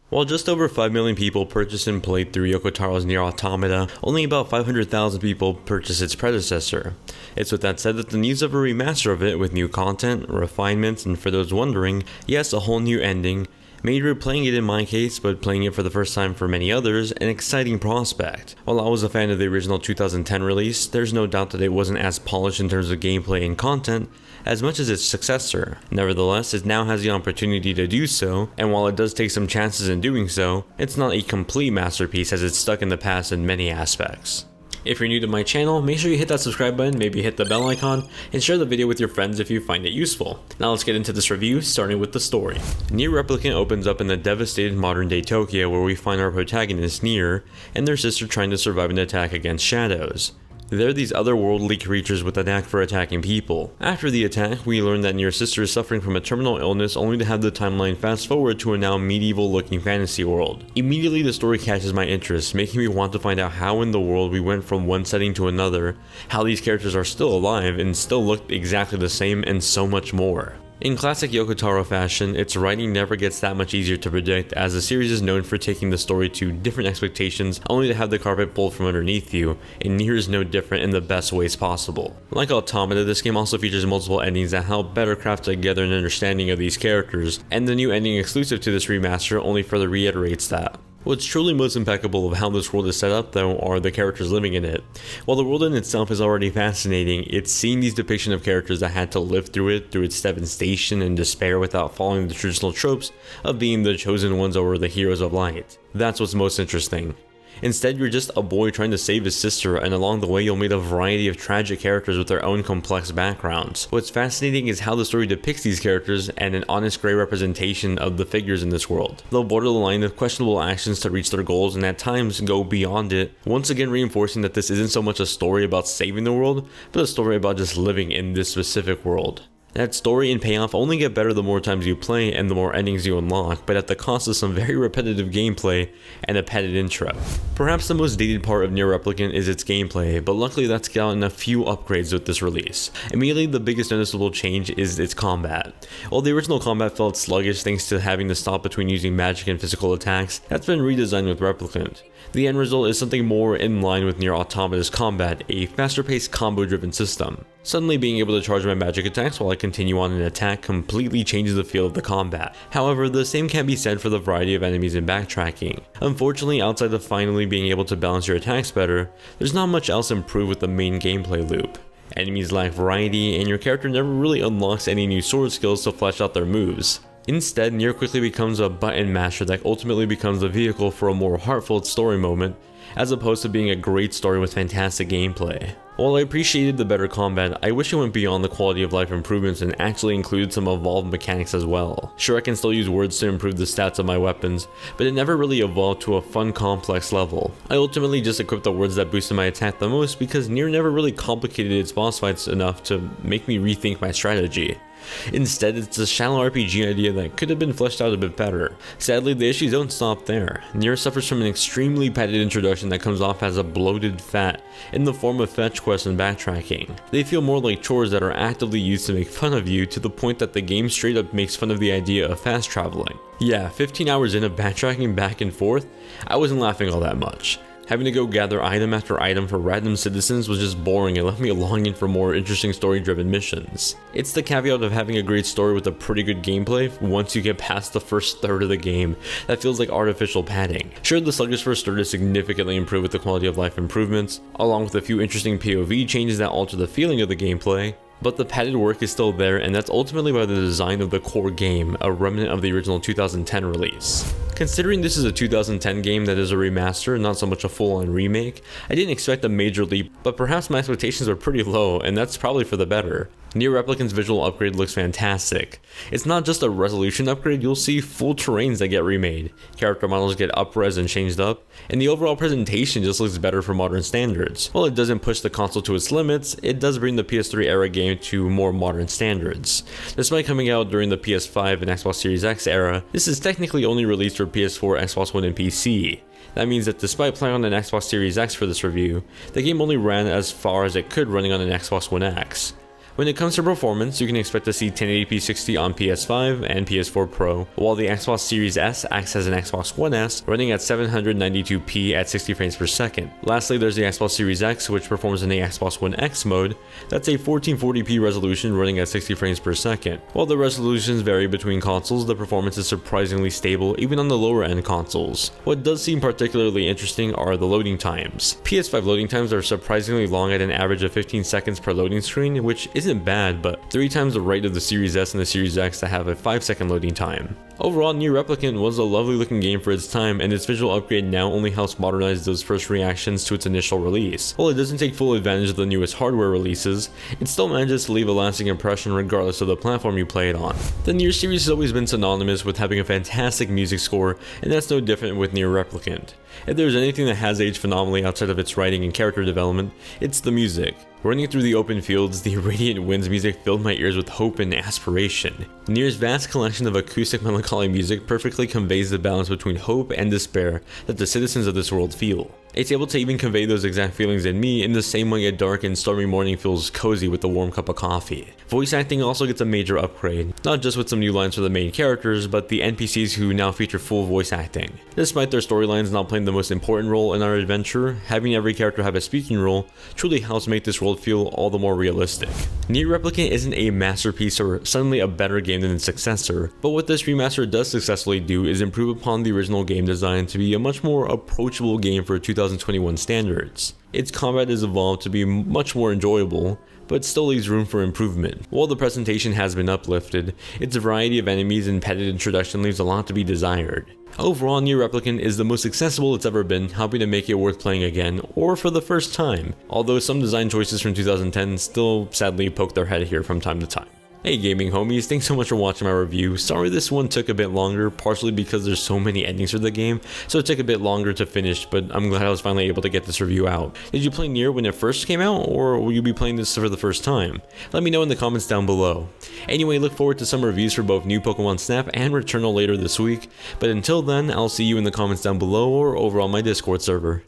While just over 5 million people purchased and played through Yoko Taro's Nier Automata, only about 500,000 people purchased its predecessor. It's with that said that the news of a remaster of it with new content, refinements, and for those wondering, yes, a whole new ending, made replaying it in my case, but playing it for the first time for many others, an exciting prospect. While I was a fan of the original 2010 release, there's no doubt that it wasn't as polished in terms of gameplay and content as much as its successor. Nevertheless, it now has the opportunity to do so, and while it does take some chances in doing so, it's not a complete masterpiece as it's stuck in the past in many aspects. If you're new to my channel, make sure you hit that subscribe button, maybe hit the bell icon, and share the video with your friends if you find it useful. Now let's get into this review, starting with the story. Nier Replicant opens up in the devastated modern day Tokyo where we find our protagonist Nier and their sister trying to survive an attack against shadows. They're these otherworldly creatures with a knack for attacking people. After the attack, we learn that Nier's sister is suffering from a terminal illness only to have the timeline fast forward to a now medieval looking fantasy world. Immediately the story catches my interest, making me want to find out how in the world we went from one setting to another, how these characters are still alive and still look exactly the same, and so much more. In classic Yoko Taro fashion, its writing never gets that much easier to predict, as the series is known for taking the story to different expectations only to have the carpet pulled from underneath you, and Nier is no different in the best ways possible. Like Automata, this game also features multiple endings that help better craft together an understanding of these characters, and the new ending exclusive to this remaster only further reiterates that. What's truly most impeccable of how this world is set up though are the characters living in it. While the world in itself is already fascinating, it's seeing these depictions of characters that had to live through it, through its devastation and despair without following the traditional tropes of being the chosen ones or the heroes of light. That's what's most interesting. Instead, you're just a boy trying to save his sister, and along the way you'll meet a variety of tragic characters with their own complex backgrounds. What's fascinating is how the story depicts these characters and an honest gray representation of the figures in this world. They'll border the line of questionable actions to reach their goals and at times go beyond it, once again reinforcing that this isn't so much a story about saving the world, but a story about just living in this specific world. That story and payoff only get better the more times you play and the more endings you unlock, but at the cost of some very repetitive gameplay and a padded intro. Perhaps the most dated part of Nier Replicant is its gameplay, but luckily that's gotten a few upgrades with this release. Immediately the biggest noticeable change is its combat. While the original combat felt sluggish thanks to having to stop between using magic and physical attacks, that's been redesigned with Replicant. The end result is something more in line with Nier Automata's combat, a faster paced combo driven system. Suddenly being able to charge my magic attacks while I continue on an attack completely changes the feel of the combat. However, the same can be said for the variety of enemies and backtracking. Unfortunately, outside of finally being able to balance your attacks better, there's not much else improved with the main gameplay loop. Enemies lack variety, and your character never really unlocks any new sword skills to flesh out their moves. Instead, Nier quickly becomes a button masher that ultimately becomes the vehicle for a more heartfelt story moment, as opposed to being a great story with fantastic gameplay. While I appreciated the better combat, I wish it went beyond the quality of life improvements and actually included some evolved mechanics as well. Sure, I can still use words to improve the stats of my weapons, but it never really evolved to a fun complex level. I ultimately just equipped the words that boosted my attack the most because Nier never really complicated its boss fights enough to make me rethink my strategy. Instead, it's a shallow RPG idea that could have been fleshed out a bit better. Sadly, the issues don't stop there. Nier suffers from an extremely padded introduction that comes off as a bloated fat in the form of fetch quests and backtracking. They feel more like chores that are actively used to make fun of you, to the point that the game straight up makes fun of the idea of fast traveling. Yeah, 15 hours in of backtracking back and forth, I wasn't laughing all that much. Having to go gather item after item for random citizens was just boring and left me longing for more interesting story-driven missions. It's the caveat of having a great story with a pretty good gameplay once you get past the first third of the game that feels like artificial padding. Sure, the sluggish first third is significantly improved with the quality of life improvements, along with a few interesting POV changes that alter the feeling of the gameplay, but the padded work is still there, and that's ultimately by the design of the core game, a remnant of the original 2010 release. Considering this is a 2010 game that is a remaster, not so much a full-on remake, I didn't expect a major leap, but perhaps my expectations were pretty low, and that's probably for the better. Nier Replicant's visual upgrade looks fantastic. It's not just a resolution upgrade, you'll see full terrains that get remade, character models get up-res and changed up, and the overall presentation just looks better for modern standards. While it doesn't push the console to its limits, it does bring the PS3 era game to more modern standards. Despite coming out during the PS5 and Xbox Series X era, this is technically only released for PS4, Xbox One, and PC. That means that despite playing on an Xbox Series X for this review, the game only ran as far as it could running on an Xbox One X. When it comes to performance, you can expect to see 1080p 60 on PS5 and PS4 Pro, while the Xbox Series S acts as an Xbox One S, running at 792p at 60 frames per second. Lastly, there's the Xbox Series X, which performs in the Xbox One X mode. That's a 1440p resolution running at 60 frames per second. While the resolutions vary between consoles, the performance is surprisingly stable even on the lower end consoles. What does seem particularly interesting are the loading times. PS5 loading times are surprisingly long at an average of 15 seconds per loading screen, which isn't bad, but 3 times the rate of the Series S and the Series X that have a 5-second loading time. Overall, NieR Replicant was a lovely looking game for its time, and its visual upgrade now only helps modernize those first reactions to its initial release. While it doesn't take full advantage of the newest hardware releases, it still manages to leave a lasting impression regardless of the platform you play it on. The NieR series has always been synonymous with having a fantastic music score, and that's no different with NieR Replicant. If there's anything that has aged phenomenally outside of its writing and character development, it's the music. Running through the open fields, the Radiant Winds music filled my ears with hope and aspiration. NieR's vast collection of acoustic melancholy music perfectly conveys the balance between hope and despair that the citizens of this world feel. It's able to even convey those exact feelings in me in the same way a dark and stormy morning feels cozy with a warm cup of coffee. Voice acting also gets a major upgrade, not just with some new lines for the main characters, but the NPCs who now feature full voice acting. Despite their storylines not playing the most important role in our adventure, having every character have a speaking role truly helps make this world feel all the more realistic. NieR Replicant isn't a masterpiece or suddenly a better game than its successor, but what this remaster does successfully do is improve upon the original game design to be a much more approachable game for 2021 standards. Its combat is evolved to be much more enjoyable, but still leaves room for improvement. While the presentation has been uplifted, its variety of enemies and petted introduction leaves a lot to be desired. Overall, NieR Replicant is the most accessible it's ever been, helping to make it worth playing again, or for the first time, although some design choices from 2010 still sadly poke their head here from time to time. Hey gaming homies, thanks so much for watching my review. Sorry this one took a bit longer, partially because there's so many endings for the game, so it took a bit longer to finish, but I'm glad I was finally able to get this review out. Did you play NieR when it first came out, or will you be playing this for the first time? Let me know in the comments down below. Anyway, look forward to some reviews for both new Pokemon Snap and Returnal later this week, but until then, I'll see you in the comments down below or over on my Discord server.